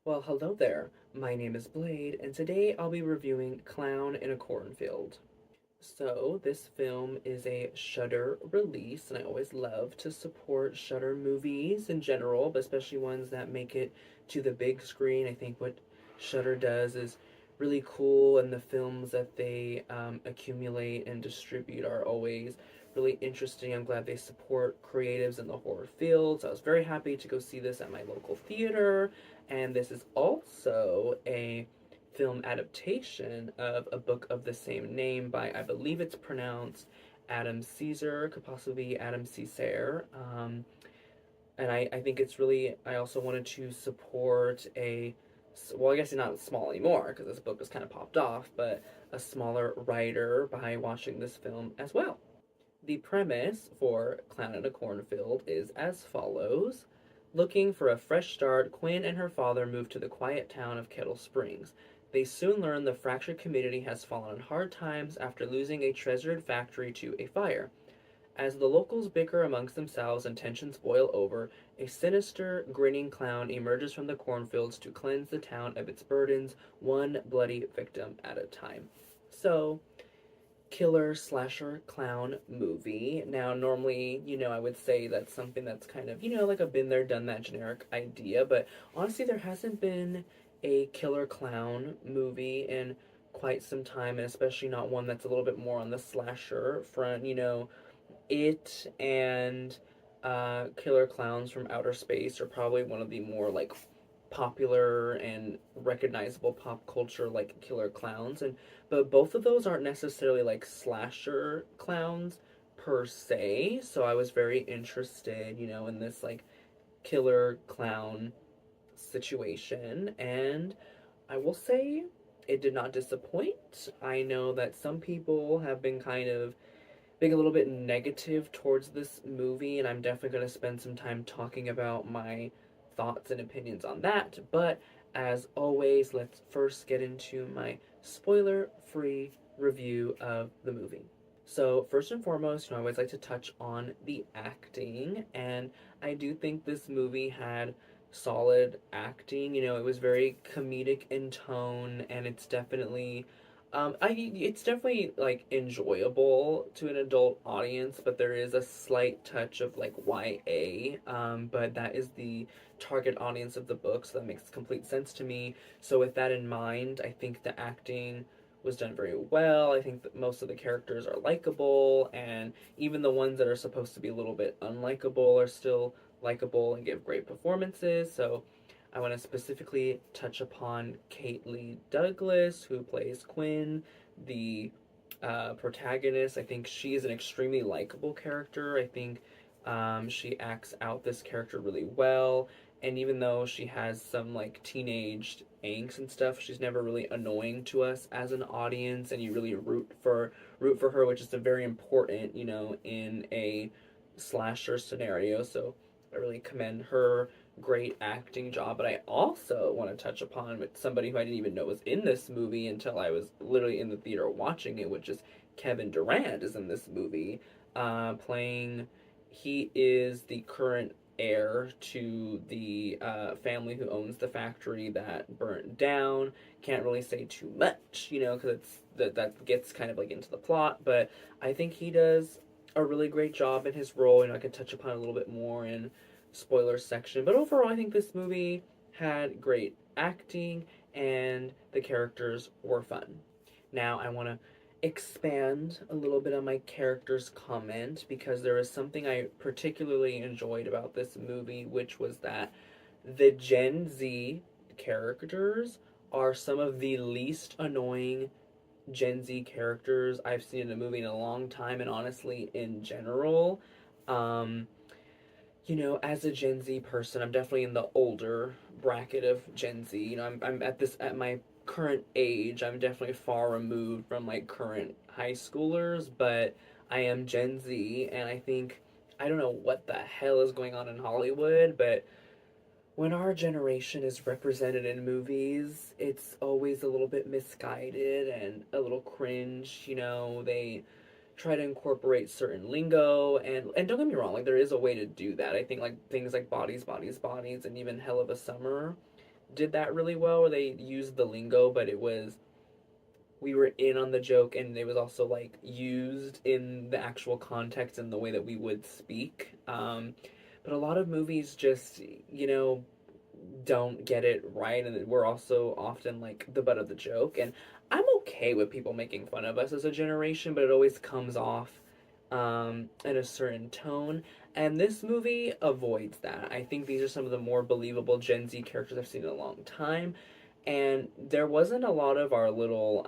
Well, hello there. My name is Blade, and today I'll be reviewing Clown in a Cornfield. So, this film is a Shudder release, and I always love to support Shudder movies in general, but especially ones that make it to the big screen. I think what Shudder does is really cool, and the films that they accumulate and distribute are always really interesting. I'm glad they support creatives in the horror field, so I was very happy to go see this at my local theater, and this is also a film adaptation of a book of the same name by, I believe it's pronounced Adam Cesare, could possibly be Adam Cesare. And I think it's really, I also wanted to support well, I guess it's not small anymore because this book has kind of popped off, but a smaller writer by watching this film as well. The premise for Clown in a Cornfield is as follows. Looking for a fresh start, Quinn and her father move to the quiet town of Kettle Springs. They soon learn the fractured community has fallen on hard times after losing a treasured factory to a fire. As the locals bicker amongst themselves and tensions boil over, a sinister, grinning clown emerges from the cornfields to cleanse the town of its burdens, one bloody victim at a time. So, killer slasher clown movie. Now, normally, I would say that's something that's kind of, like a been there, done that generic idea, but honestly, there hasn't been a killer clown movie in quite some time, and especially not one that's a little bit more on the slasher front. It and Killer Clowns from Outer Space are probably one of the more like popular and recognizable pop culture like killer clowns, and but both of those aren't necessarily like slasher clowns per se, so I was very interested, in this like killer clown situation, and I will say it did not disappoint. I know that some people have been kind of being a little bit negative towards this movie, and I'm definitely going to spend some time talking about my thoughts and opinions on that. But as always, let's first get into my spoiler free review of the movie. So, first and foremost, I always like to touch on the acting, and I do think this movie had solid acting. It was very comedic in tone, and it's definitely like enjoyable to an adult audience, but there is a slight touch of like YA. But that is the target audience of the book, so that makes complete sense to me. So with that in mind, I think the acting was done very well. I think that most of the characters are likable, and even the ones that are supposed to be a little bit unlikable are still likable and give great performances. So I want to specifically touch upon Kate Lee Douglas, who plays Quinn, the protagonist. I think she is an extremely likable character. I think she acts out this character really well. And even though she has some like teenage angst and stuff, she's never really annoying to us as an audience, and you really root for her, which is a very important, in a slasher scenario. So I really commend her great acting job. But I also want to touch upon with somebody who I didn't even know was in this movie until I was literally in the theater watching it, which is Kevin Durant is in this movie, playing. He is the current heir to the family who owns the factory that burnt down. Can't really say too much, because that gets kind of like into the plot. But I think he does a really great job in his role. I can touch upon it a little bit more in spoiler section. But overall, I think this movie had great acting and the characters were fun. Now, I want to expand a little bit on my character's comment because there is something I particularly enjoyed about this movie, which was that the Gen Z characters are some of the least annoying Gen Z characters I've seen in a movie in a long time, and honestly, in general. Um, as a Gen Z person, I'm definitely in the older bracket of Gen Z. I'm at my current age. I'm definitely far removed from like current high schoolers, but I am Gen Z, and I don't know what the hell is going on in Hollywood, but when our generation is represented in movies, it's always a little bit misguided and a little cringe. They try to incorporate certain lingo, and don't get me wrong, like there is a way to do that. I think like things like bodies, bodies, bodies, and even Hell of a Summer, did that really well, where they used the lingo, but it was, we were in on the joke, and it was also like used in the actual context and the way that we would speak. But a lot of movies just, you know, don't get it right, and we're also often like the butt of the joke. And I'm okay with people making fun of us as a generation, but it always comes off in a certain tone. And this movie avoids that. I think these are some of the more believable Gen Z characters I've seen in a long time. And there wasn't a lot of our little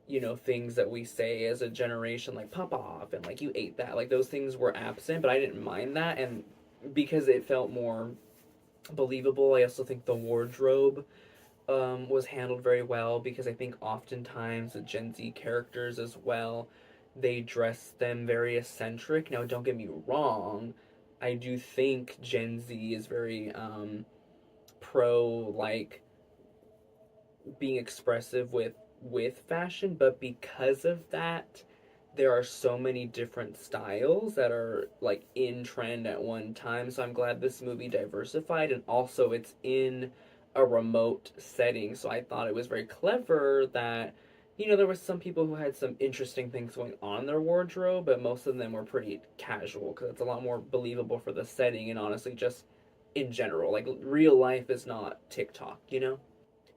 you know, things that we say as a generation, like pop off and like you ate that. Like those things were absent, but I didn't mind that. And because it felt more believable, I also think the wardrobe was handled very well, because I think oftentimes the Gen Z characters as well, they dress them very eccentric. Now, don't get me wrong, I do think Gen Z is very pro like being expressive with fashion, but because of that, there are so many different styles that are like in trend at one time. So I'm glad this movie diversified, and also it's in a remote setting. So I thought it was very clever that, you know, there was some people who had some interesting things going on in their wardrobe, but most of them were pretty casual, because it's a lot more believable for the setting, and honestly just in general, like real life is not TikTok, you know.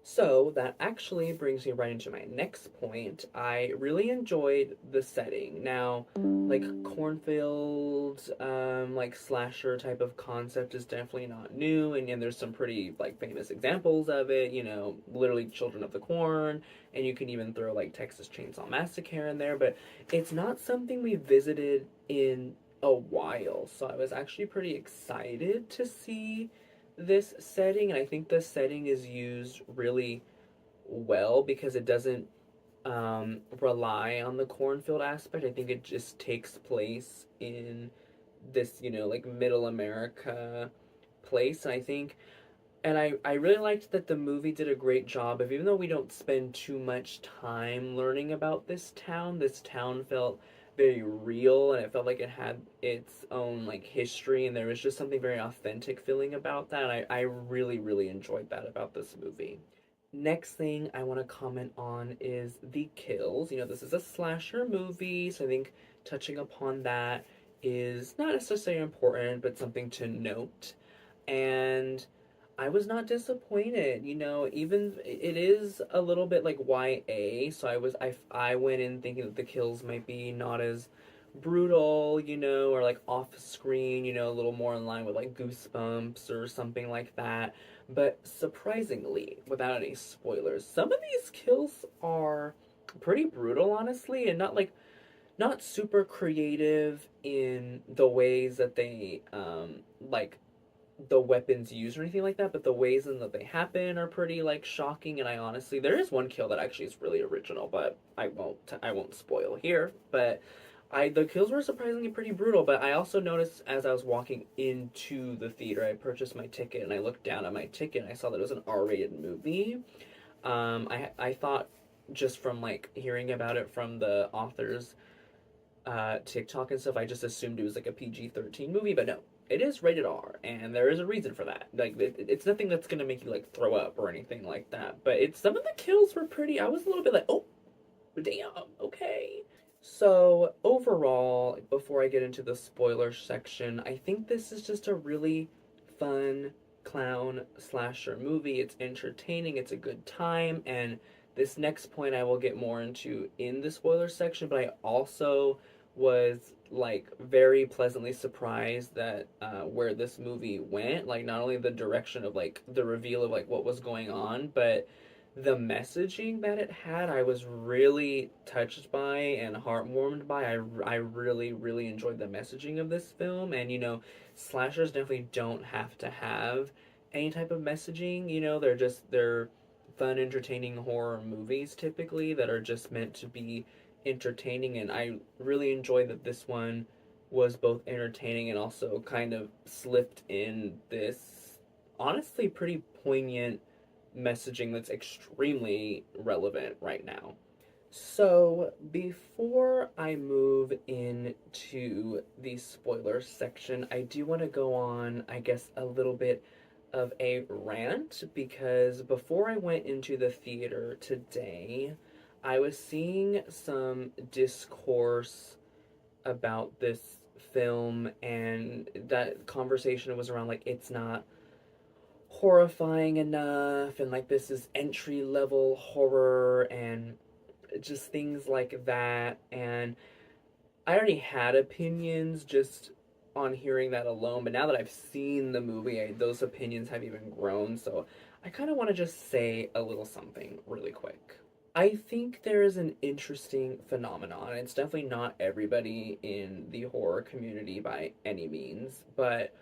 So that actually brings me right into my next point. I really enjoyed the setting. Now, like cornfields, like slasher type of concept is definitely not new, and there's some pretty like famous examples of it. You know, literally Children of the Corn, and you can even throw like Texas Chainsaw Massacre in there. But it's not something we visited in a while, so I was actually pretty excited to see this setting, and I think the setting is used really well, because it doesn't rely on the cornfield aspect. I think it just takes place in this, you know, like middle America place. And I think, and I really liked that the movie did a great job of, even though we don't spend too much time learning about this town felt very real, and it felt like it had its own like history, and there was just something very authentic feeling about that. And I really, really enjoyed that about this movie. Next thing I want to comment on is the kills. You know, this is a slasher movie, so I think touching upon that is not necessarily important, but something to note. And I was not disappointed. You know, even it is a little bit like YA, so I went in thinking that the kills might be not as brutal, you know, or like off screen, you know, a little more in line with like Goosebumps or something like that. But surprisingly, without any spoilers, some of these kills are pretty brutal, honestly, and not super creative in the ways that they like the weapons used or anything like that, but the ways in that they happen are pretty like shocking. And I honestly, there is one kill that actually is really original, but I won't spoil here. But I the kills were surprisingly pretty brutal. But I also noticed as I was walking into the theater, I purchased my ticket, and I looked down at my ticket and I saw that it was an R-rated movie. I thought, just from like hearing about it from the authors TikTok and stuff, I just assumed it was like a PG-13 movie, but no, it is rated R, and there is a reason for that. Like, it's nothing that's gonna make you like throw up or anything like that. But it's some of the kills were pretty. I was a little bit like, oh, damn, okay. So overall, before I get into the spoiler section, I think this is just a really fun clown slasher movie. It's entertaining. It's a good time, and this next point I will get more into in the spoiler section. But I also was like very pleasantly surprised that where this movie went, like not only the direction of like the reveal of like what was going on, but the messaging that it had. I was really touched by and heartwarmed by. I really, really enjoyed the messaging of this film. And you know, slashers definitely don't have to have any type of messaging. You know, they're fun, entertaining horror movies typically that are just meant to be entertaining. And I really enjoyed that this one was both entertaining and also kind of slipped in this honestly pretty poignant messaging that's extremely relevant right now. So, before I move into the spoiler section, I do want to go on, I guess, a little bit of a rant because before I went into the theater today, I was seeing some discourse about this film, and that conversation was around like it's not horrifying enough, and like this is entry level horror, and just things like that. And I already had opinions just on hearing that alone, but now that I've seen the movie, those opinions have even grown. So I kind of want to just say a little something really quick. I think there is an interesting phenomenon. It's definitely not everybody in the horror community by any means, but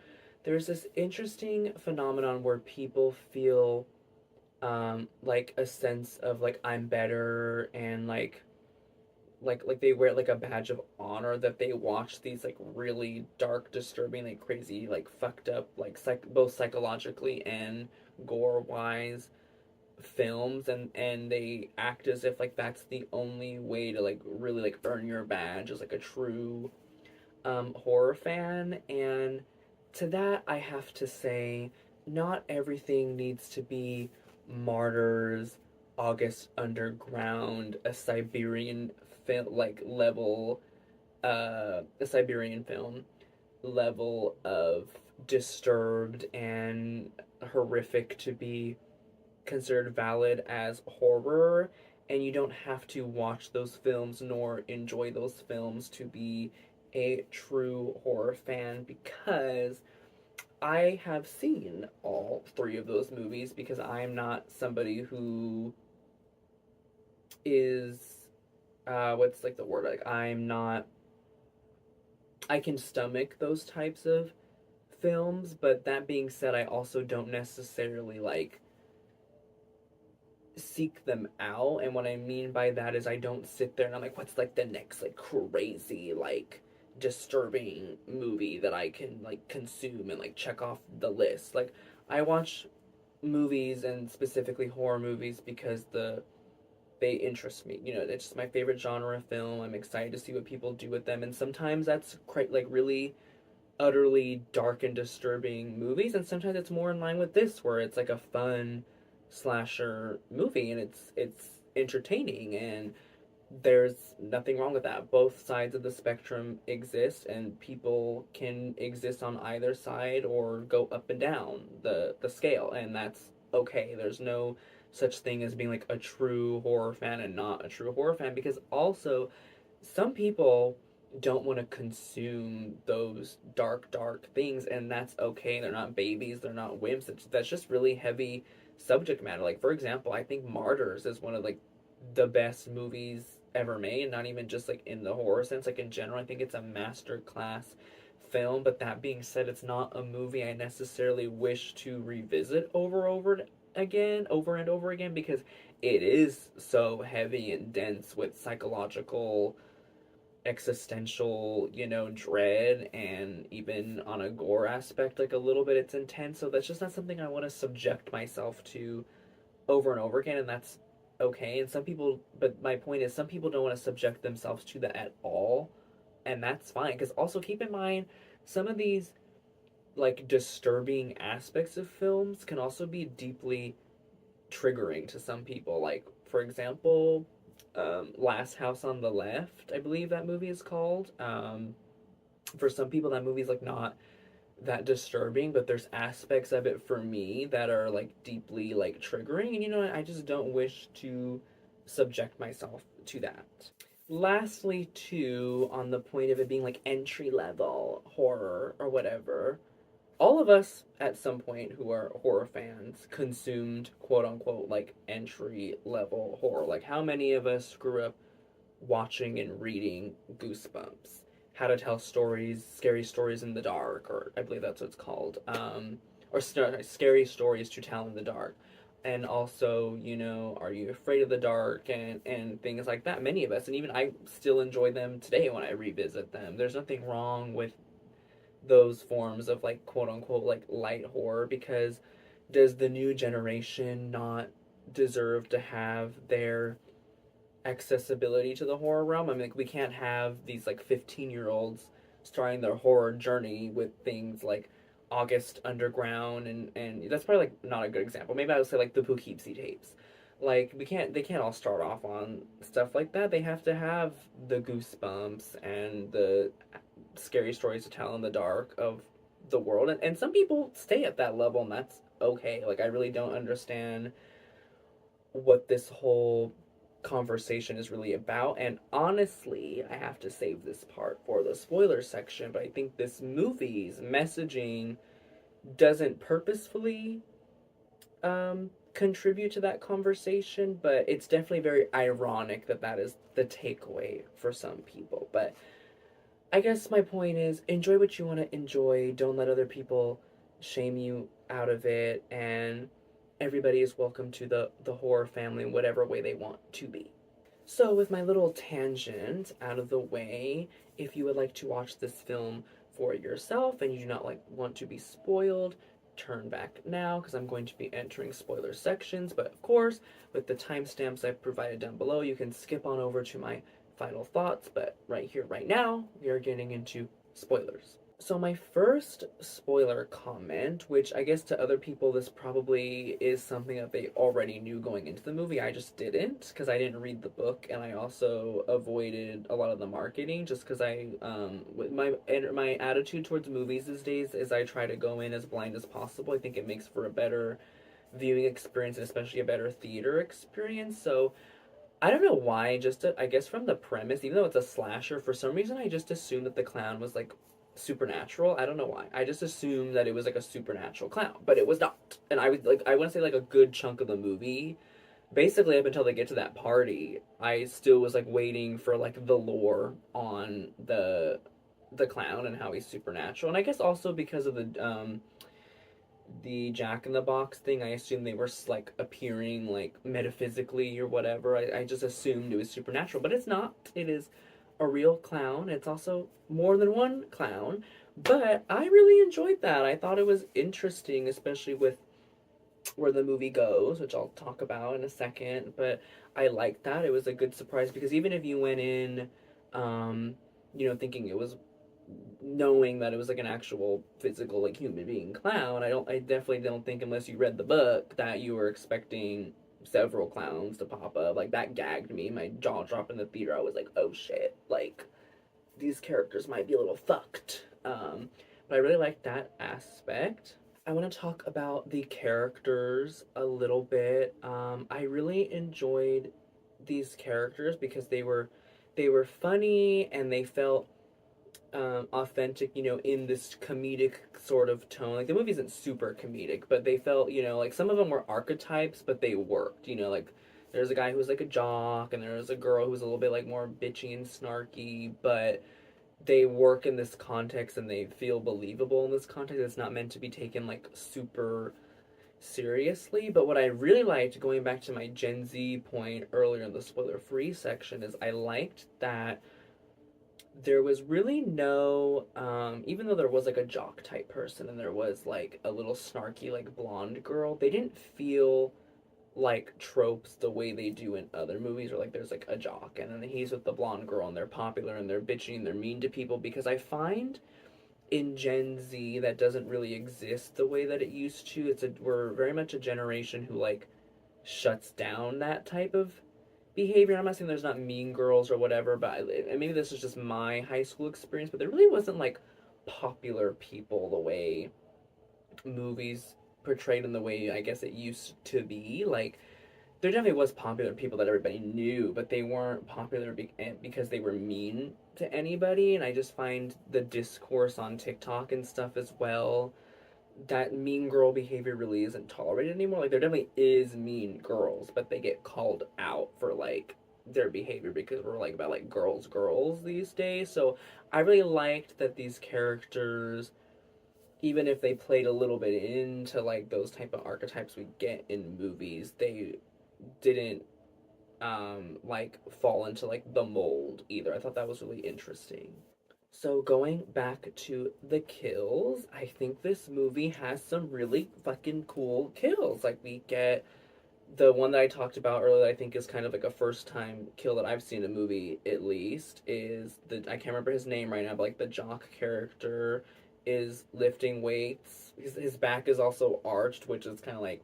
there's this interesting phenomenon where people feel like a sense of like I'm better, and like they wear like a badge of honor that they watch these like really dark, disturbing, like crazy, like fucked up, like both psychologically and gore wise films, and they act as if like that's the only way to like really like earn your badge as like a true horror fan. And to that I have to say, not everything needs to be Martyrs, August Underground, a Siberian film like level, a Siberian film level of disturbed and horrific to be considered valid as horror. And you don't have to watch those films nor enjoy those films to be a true horror fan, because I have seen all three of those movies, because I'm not somebody who is what's like the word, like I'm not, I can stomach those types of films, but that being said, I also don't necessarily like seek them out. And what I mean by that is I don't sit there and I'm like, what's like the next like crazy like disturbing movie that I can like consume and like check off the list. Like I watch movies, and specifically horror movies, because they interest me. You know, it's just my favorite genre of film. I'm excited to see what people do with them, and sometimes that's like really utterly dark and disturbing movies, and sometimes it's more in line with this, where it's like a fun slasher movie, and it's entertaining, and there's nothing wrong with that. Both sides of the spectrum exist, and people can exist on either side or go up and down the scale, and that's okay. There's no such thing as being like a true horror fan and not a true horror fan, because also some people don't want to consume those dark things, and that's okay. They're not babies, they're not wimps. That's just really heavy subject matter. Like for example, I think Martyrs is one of like the best movies ever made, not even just like in the horror sense, like in general. I think it's a master class film. But that being said, it's not a movie I necessarily wish to revisit over and over again, because it is so heavy and dense with psychological, existential, you know, dread, and even on a gore aspect, like a little bit it's intense. So that's just not something I want to subject myself to over and over again, and that's okay. And some people, but my point is, some people don't want to subject themselves to that at all, and that's fine. Because also keep in mind, some of these like disturbing aspects of films can also be deeply triggering to some people. Like for example, Last House on the Left, I believe that movie is called. For some people, that movie is like not that disturbing, but there's aspects of it for me that are like deeply like triggering, and you know, I just don't wish to subject myself to that. Lastly, too, on the point of it being like entry level horror or whatever, all of us at some point who are horror fans consumed quote unquote like entry level horror. Like how many of us grew up watching and reading Goosebumps, How to Tell Stories, Scary Stories in the Dark, or I believe that's what it's called, or Scary Stories to Tell in the Dark, and also, you know, Are You Afraid of the Dark, and things like that. Many of us, and even I still enjoy them today when I revisit them. There's nothing wrong with those forms of like quote unquote like light horror, because does the new generation not deserve to have their accessibility to the horror realm? I mean, like, we can't have these like 15-year-olds starting their horror journey with things like August Underground, and that's probably like not a good example. Maybe I would say like the Poughkeepsie tapes. Like they can't all start off on stuff like that. They have to have the goosebumps and the scary stories to tell in the dark of the world. And some people stay at that level, and that's okay. Like I really don't understand what this whole conversation is really about. And honestly, I have to save this part for the spoiler section, but I think this movie's messaging doesn't purposefully contribute to that conversation, but it's definitely very ironic that that is the takeaway for some people. But I guess my point is enjoy what you want to enjoy. Don't let other people shame you out of it. And everybody is welcome to the horror family in whatever way they want to be. So, with my little tangent out of the way, if you would like to watch this film for yourself and you do not like want to be spoiled, turn back now because I'm going to be entering spoiler sections. But of course, with the timestamps I've provided down below, you can skip on over to my final thoughts. But right here, right now, we are getting into spoilers. So my first spoiler comment, which I guess to other people this probably is something that they already knew going into the movie, I just didn't because I didn't read the book, and I also avoided a lot of the marketing just because with my attitude towards movies these days is I try to go in as blind as possible. I think it makes for a better viewing experience and especially a better theater experience. So I don't know why, I guess from the premise, even though it's a slasher, for some reason I just assumed that the clown was like supernatural. I don't know why. I just assumed that it was like a supernatural clown, but it was not. And I was like, I want to say like a good chunk of the movie, basically up until they get to that party, I still was like waiting for like the lore on the clown and how he's supernatural. And I guess also because of the Jack in the Box thing, I assumed they were like appearing like metaphysically or whatever. I just assumed it was supernatural, but it's not. It is a real clown. It's also more than one clown. But I really enjoyed that. I thought it was interesting, especially with where the movie goes, which I'll talk about in a second. But I liked that. It was a good surprise because even if you went in, um, thinking it was knowing that it was like an actual physical like human being clown, I definitely don't think unless you read the book that you were expecting several clowns to pop up. Like that gagged me. My jaw dropped in the theater. I was like, oh shit, like these characters might be a little fucked. But I really liked that aspect. I want to talk about the characters a little bit. I really enjoyed these characters because they were funny and they felt authentic, in this comedic sort of tone. Like the movie isn't super comedic, but they felt, like some of them were archetypes, but they worked. Like there's a guy who was like a jock, and there was a girl who was a little bit like more bitchy and snarky, but they work in this context and they feel believable in this context. It's not meant to be taken like super seriously. But what I really liked, going back to my Gen Z point earlier in the spoiler free section, is I liked that there was really no even though there was like a jock type person and there was like a little snarky like blonde girl, they didn't feel like tropes the way they do in other movies, or like there's like a jock and then he's with the blonde girl and they're popular and they're bitchy and they're mean to people. Because I find in Gen Z that doesn't really exist the way that it used to. We're very much a generation who like shuts down that type of behavior. I'm not saying there's not mean girls or whatever, but and maybe this is just my high school experience, but there really wasn't like popular people the way movies portrayed in the way I guess it used to be. Like there definitely was popular people that everybody knew, but they weren't popular because they were mean to anybody. And I just find the discourse on TikTok and stuff as well, that mean girl behavior really isn't tolerated anymore. Like there definitely is mean girls, but they get called out for like their behavior because we're like about like girls these days. So I really liked that these characters, even if they played a little bit into like those type of archetypes we get in movies, they didn't like fall into like the mold either. I thought that was really interesting. So going back to the kills, I think this movie has some really fucking cool kills. Like we get the one that I talked about earlier that I think is kind of like a first time kill that I've seen in a movie at least, is I can't remember his name right now, but like the jock character is lifting weights his back is also arched, which is kind of like,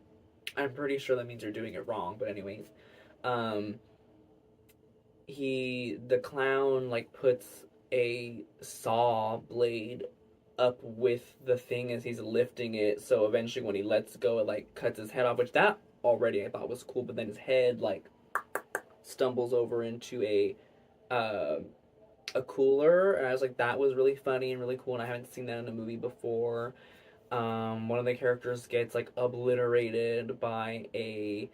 I'm pretty sure that means you're doing it wrong. But anyways, um, the clown like puts a saw blade up with the thing as he's lifting it, so eventually when he lets go, it like cuts his head off, which that already I thought was cool. But then his head like stumbles over into uh, a cooler, and I was like, that was really funny and really cool, and I haven't seen that in a movie before. One of the characters gets like obliterated by a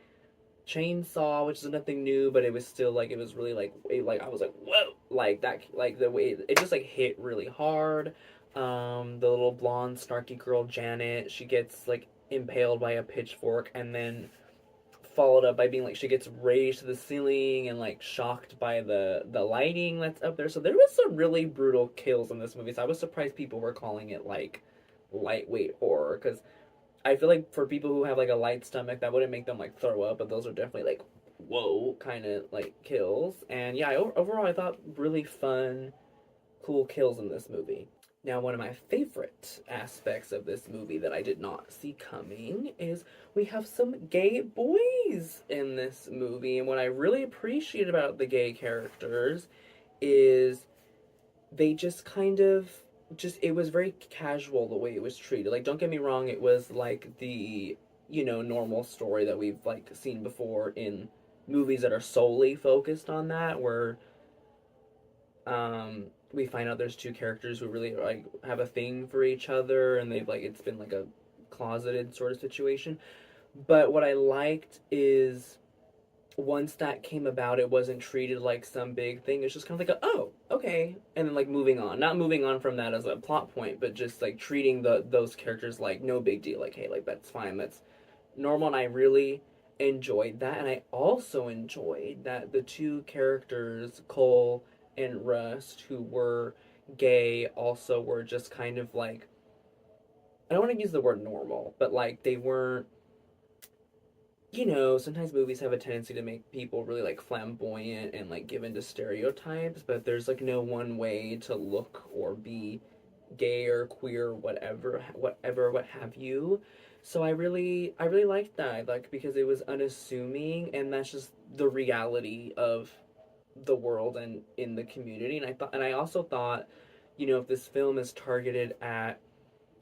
chainsaw, which is nothing new, but it was still like, it was really like, like I was like, whoa, like that, like the way it just like hit really hard. The little blonde snarky girl Janet, she gets like impaled by a pitchfork, and then followed up by being like, she gets raised to the ceiling and like shocked by the lighting that's up there. So there was some really brutal kills in this movie. So I was surprised people were calling it like lightweight horror, because I feel like for people who have like a light stomach, that wouldn't make them like throw up, but those are definitely like whoa kind of like kills. And yeah, overall I thought really fun, cool kills in this movie. Now, one of my favorite aspects of this movie that I did not see coming is we have some gay boys in this movie. And what I really appreciate about the gay characters is they just kind of just, it was very casual the way it was treated. Like, don't get me wrong, it was like the, normal story that we've like seen before in movies that are solely focused on that, where we find out there's two characters who really like have a thing for each other, and they've like, it's been like a closeted sort of situation. But what I liked is once that came about, it wasn't treated like some big thing. It's just kind of like oh, okay, and then like moving on, not moving on from that as a plot point, but just like treating those characters like no big deal, like hey, like that's fine, that's normal. And I really enjoyed that. And I also enjoyed that the two characters, Cole and Rust, who were gay, also were just kind of like, I don't want to use the word normal, but like they weren't, sometimes movies have a tendency to make people really like flamboyant and like give into stereotypes, but there's like no one way to look or be gay or queer, whatever, what have you. So I really liked that, like, because it was unassuming, and that's just the reality of the world and in the community. And I also thought, if this film is targeted at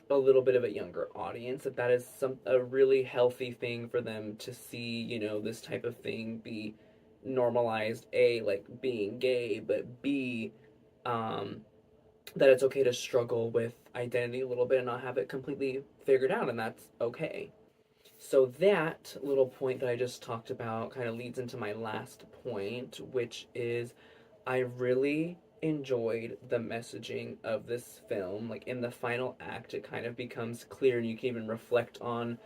a little bit of a younger audience, that is a really healthy thing for them to see, this type of thing be normalized, a like being gay, but b um that it's okay to struggle with identity a little bit and not have it completely figured out, and that's okay. So that little point that I just talked about kind of leads into my last point, which is I really enjoyed the messaging of this film. Like in the final act, it kind of becomes clear, and you can even reflect on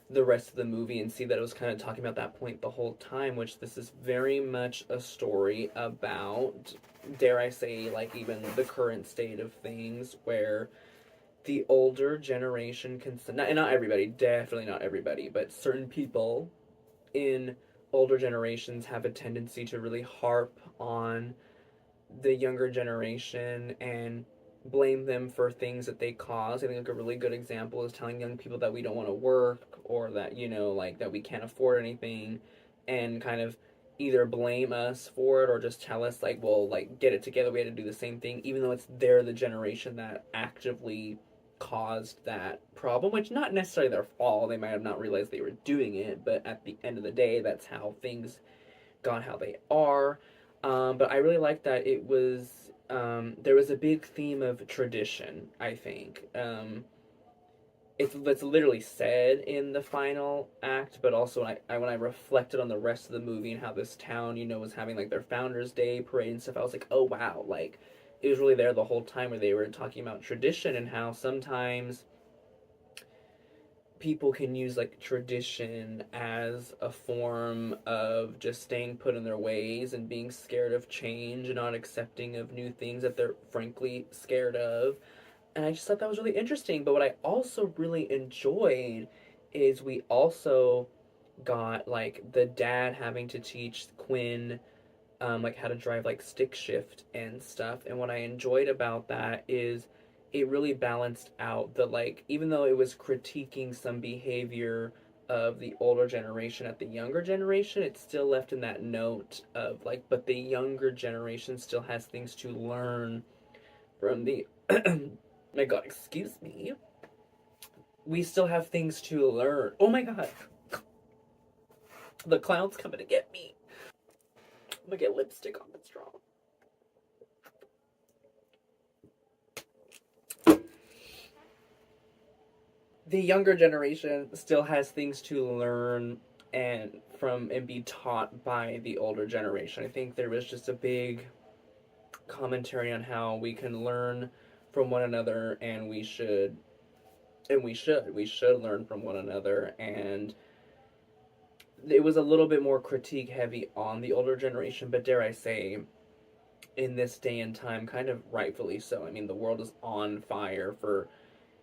the rest of the movie and see that it was kind of talking about that point the whole time, which this is very much a story about, dare I say, like even the current state of things, where the older generation can, not everybody, definitely not everybody, but certain people in older generations have a tendency to really harp on the younger generation and blame them for things that they cause. I think like a really good example is telling young people that we don't want to work, or that, like that we can't afford anything, and kind of either blame us for it or just tell us like, well, like get it together, we had to do the same thing, even though it's they're the generation that actively caused that problem, which not necessarily their fault. They might have not realized they were doing it, but at the end of the day, that's how things got how they are. But I really like that it was, there was a big theme of tradition, I think. It's literally said in the final act, but also when I reflected on the rest of the movie and how this town, was having like their Founders Day parade and stuff, I was like, oh wow, like it was really there the whole time, where they were talking about tradition and how sometimes people can use like tradition as a form of just staying put in their ways and being scared of change and not accepting of new things that they're frankly scared of. And I just thought that was really interesting. But what I also really enjoyed is we also got like the dad having to teach Quinn like how to drive like stick shift and stuff. And what I enjoyed about that is it really balanced out the, like, even though it was critiquing some behavior of the older generation at the younger generation, it still left in that note of like, but the younger generation still has things to learn from the my god, excuse me. We still have things to learn. Oh my god. The clown's coming to get me. I'm gonna get lipstick on the straw. The younger generation still has things to learn and be taught by the older generation. I think there was just a big commentary on how we can learn from one another, and we should learn from one another. And it was a little bit more critique heavy on the older generation, but dare I say, in this day and time, kind of rightfully so. I mean, the world is on fire for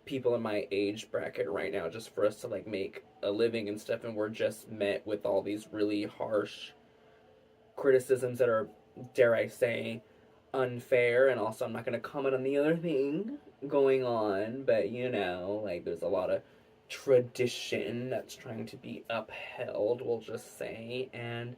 people in my age bracket right now, just for us to like make a living and stuff, and we're just met with all these really harsh criticisms that are, dare I say, unfair. And also, I'm not going to comment on the other thing going on, but like, there's a lot of tradition that's trying to be upheld, we'll just say. And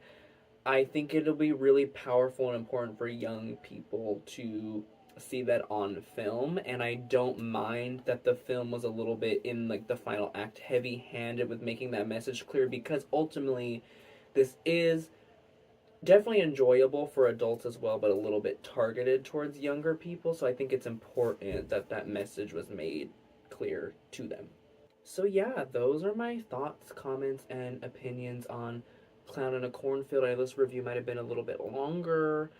I think it'll be really powerful and important for young people to see that on film. And I don't mind that the film was a little bit, in like the final act, heavy handed with making that message clear, because ultimately this is definitely enjoyable for adults as well, but a little bit targeted towards younger people. So I think it's important that that message was made clear to them. So yeah, those are my thoughts, comments, and opinions on Clown in a Cornfield. I know this review might have been a little bit longer,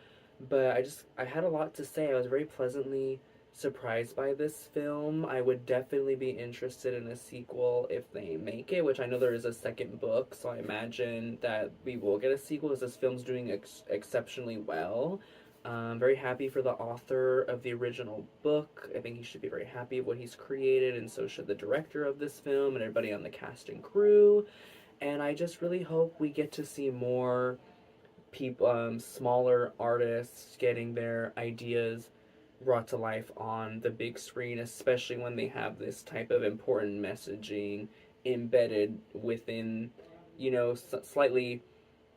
but I had a lot to say. I was very pleasantly surprised by this film. I would definitely be interested in a sequel if they make it, which I know there is a second book, so I imagine that we will get a sequel, as this film's doing exceptionally well. I'm very happy for the author of the original book. I think he should be very happy of what he's created, and so should the director of this film and everybody on the cast and crew. And I just really hope we get to see more people, smaller artists getting their ideas brought to life on the big screen, especially when they have this type of important messaging embedded within, slightly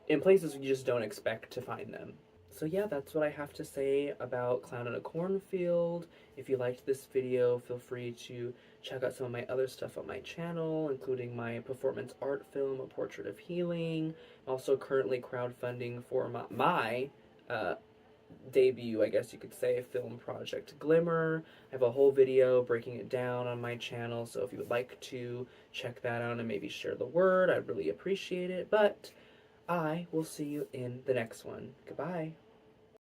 in places you just don't expect to find them. So yeah, that's what I have to say about Clown in a Cornfield. If you liked this video, feel free to check out some of my other stuff on my channel, including my performance art film, A Portrait of Healing. I'm also currently crowdfunding for my debut, I guess you could say, film project, Glimmer. I have a whole video breaking it down on my channel, so if you would like to check that out and maybe share the word, I'd really appreciate it. But I will see you in the next one. Goodbye.